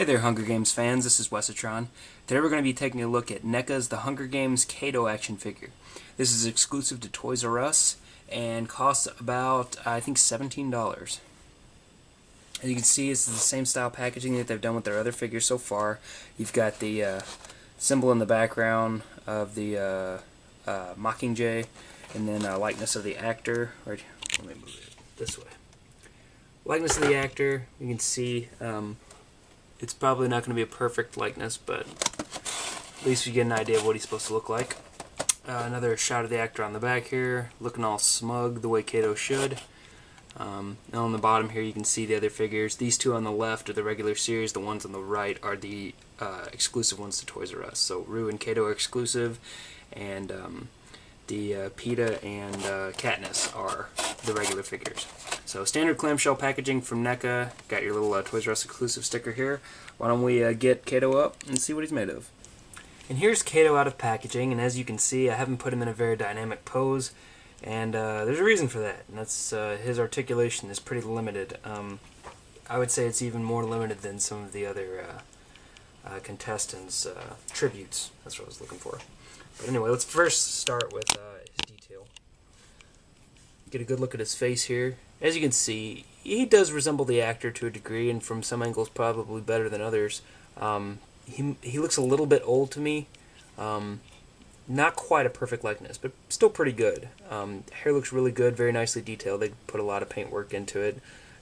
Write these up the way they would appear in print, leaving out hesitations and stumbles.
Hey there, Hunger Games fans. This is Wesatron. Today we're going to be taking a look at NECA's The Hunger Games Cato action figure. This is exclusive to Toys R Us and costs about, I think, $17. As you can see, this is the same style packaging that they've done with their other figures so far. You've got the symbol in the background of the Mockingjay, and then a likeness of the actor. Right, let me move it this way. Likeness of the actor. You can see. It's probably not going to be a perfect likeness, but at least you get an idea of what he's supposed to look like. Another shot of the actor on the back here, looking all smug the way Cato should. And on the bottom here you can see the other figures. These two on the left are the regular series, the ones on the right are the exclusive ones to Toys R Us. So Rue and Cato are exclusive, and the PETA and Katniss are the regular figures. So standard clamshell packaging from NECA. Got your little Toys R Us exclusive sticker here. Why don't we get Cato up and see what he's made of. And here's Cato out of packaging, and as you can see, I haven't put him in a very dynamic pose, and there's a reason for that, and that's his articulation is pretty limited. I would say it's even more limited than some of the other contestants' tributes. That's what I was looking for. But anyway, let's first start with his detail. Get a good look at his face here. As you can see, he does resemble the actor to a degree, and from some angles probably better than others. He looks a little bit old to me. Not quite a perfect likeness, but still pretty good. Hair looks really good, very nicely detailed. They put a lot of paint work into it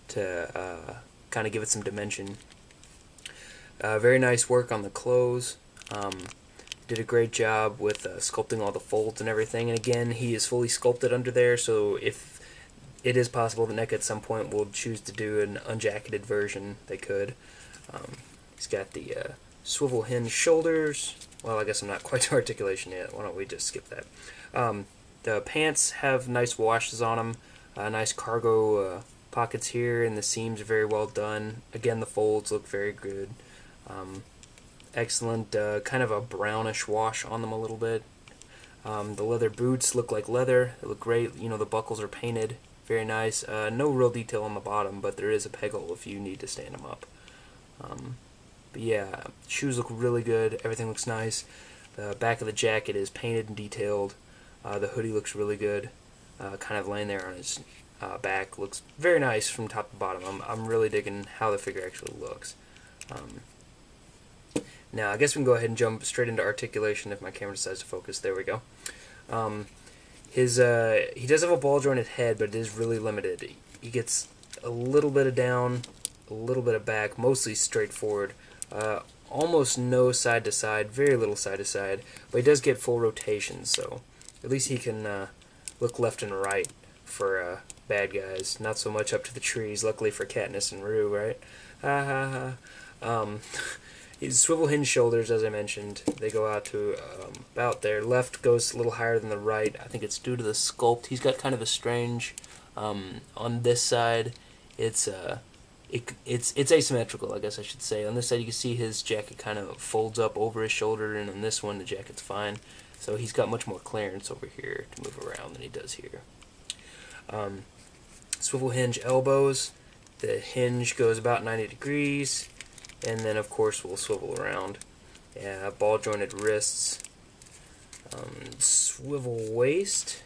to kind of give it some dimension. Very nice work on the clothes. Did a great job with sculpting all the folds and everything. And again, he is fully sculpted under there, so if it is possible that NECA at some point will choose to do an unjacketed version, they could. He's got the swivel hinge shoulders. Well, I guess I'm not quite to articulation yet. Why don't we just skip that? The pants have nice washes on them. Nice cargo pockets here, and the seams are very well done. Again, the folds look very good. Excellent, kind of a brownish wash on them a little bit. The leather boots look like leather. They look great. You know, the buckles are painted. Very nice. No real detail on the bottom, but there is a peg hole if you need to stand them up. But yeah, shoes look really good. Everything looks nice. The back of the jacket is painted and detailed. The hoodie looks really good. Kind of laying there on his back. Looks very nice from top to bottom. I'm really digging how the figure actually looks. Now, I guess we can go ahead and jump straight into articulation if my camera decides to focus. There we go. He does have a ball-jointed head, but it is really limited. He gets a little bit of down, a little bit of back, mostly straightforward. Almost no side-to-side, very little side-to-side, but he does get full rotation, so at least he can look left and right for bad guys. Not so much up to the trees, luckily for Katniss and Rue, right? Ha ha ha. His swivel hinge shoulders, as I mentioned, they go out to about there. Left goes a little higher than the right. I think it's due to the sculpt. He's got kind of a strange, on this side, it's asymmetrical, I guess I should say. On this side you can see his jacket kind of folds up over his shoulder, and on this one the jacket's fine. So he's got much more clearance over here to move around than he does here. Swivel hinge elbows. The hinge goes about 90 degrees. And then, of course, we'll swivel around. Yeah, ball jointed wrists. Swivel waist.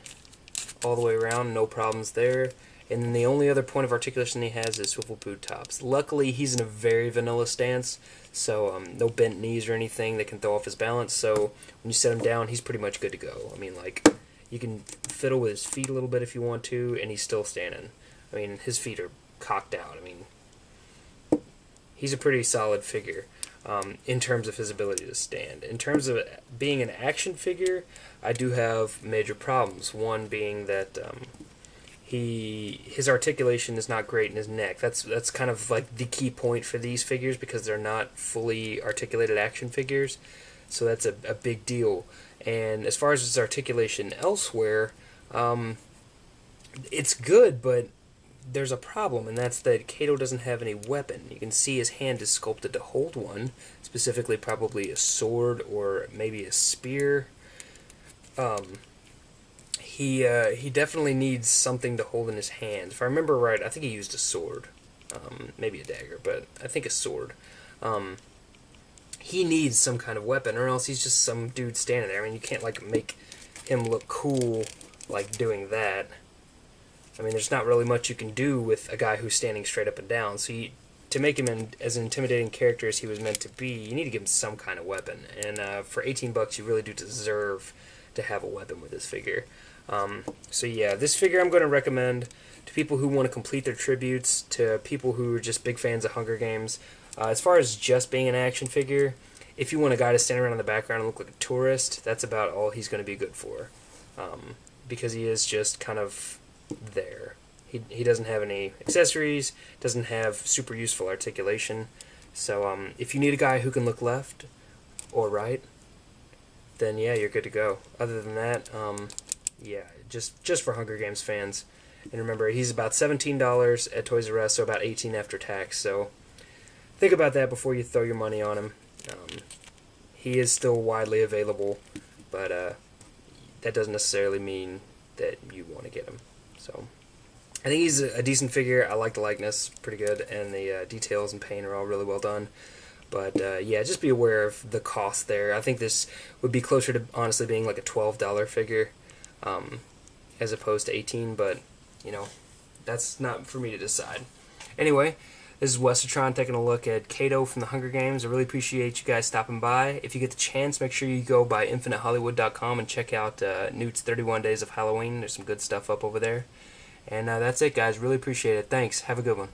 All the way around, no problems there. And then the only other point of articulation he has is swivel boot tops. Luckily, he's in a very vanilla stance, so no bent knees or anything that can throw off his balance. So when you set him down, he's pretty much good to go. I mean, like, you can fiddle with his feet a little bit if you want to, and he's still standing. I mean, his feet are cocked out. I mean, he's a pretty solid figure in terms of his ability to stand. In terms of being an action figure, I do have major problems. One being that his articulation is not great in his neck. That's kind of like the key point for these figures, because they're not fully articulated action figures. So that's a big deal. And as far as his articulation elsewhere, it's good, but there's a problem, and that's that Cato doesn't have any weapon. You can see his hand is sculpted to hold one, specifically probably a sword or maybe a spear. He definitely needs something to hold in his hand. If I remember right, I think he used a sword. Maybe a dagger, but I think a sword. he needs some kind of weapon, or else he's just some dude standing there. I mean, you can't like make him look cool like doing that. I mean, there's not really much you can do with a guy who's standing straight up and down. So to make him as an intimidating character as he was meant to be, you need to give him some kind of weapon. And for $18, you really do deserve to have a weapon with this figure. So yeah, this figure I'm going to recommend to people who want to complete their tributes, to people who are just big fans of Hunger Games. As far as just being an action figure, if you want a guy to stand around in the background and look like a tourist, that's about all he's going to be good for. Because he is just kind of there. He doesn't have any accessories, doesn't have super useful articulation. So if you need a guy who can look left or right, then yeah, you're good to go. Other than that, yeah, just for Hunger Games fans. And remember, he's about $17 at Toys R Us, so about $18 after tax. So think about that before you throw your money on him. He is still widely available, but that doesn't necessarily mean that you want to get him. So I think he's a decent figure. I like the likeness, pretty good, and the details and paint are all really well done. But yeah, just be aware of the cost there. I think this would be closer to honestly being like a $12 figure as opposed to $18, but you know, that's not for me to decide. Anyway, this is Wesatron taking a look at Cato from the Hunger Games. I really appreciate you guys stopping by. If you get the chance, make sure you go by InfiniteHollywood.com and check out Newt's 31 Days of Halloween. There's some good stuff up over there. And that's it, guys. Really appreciate it. Thanks. Have a good one.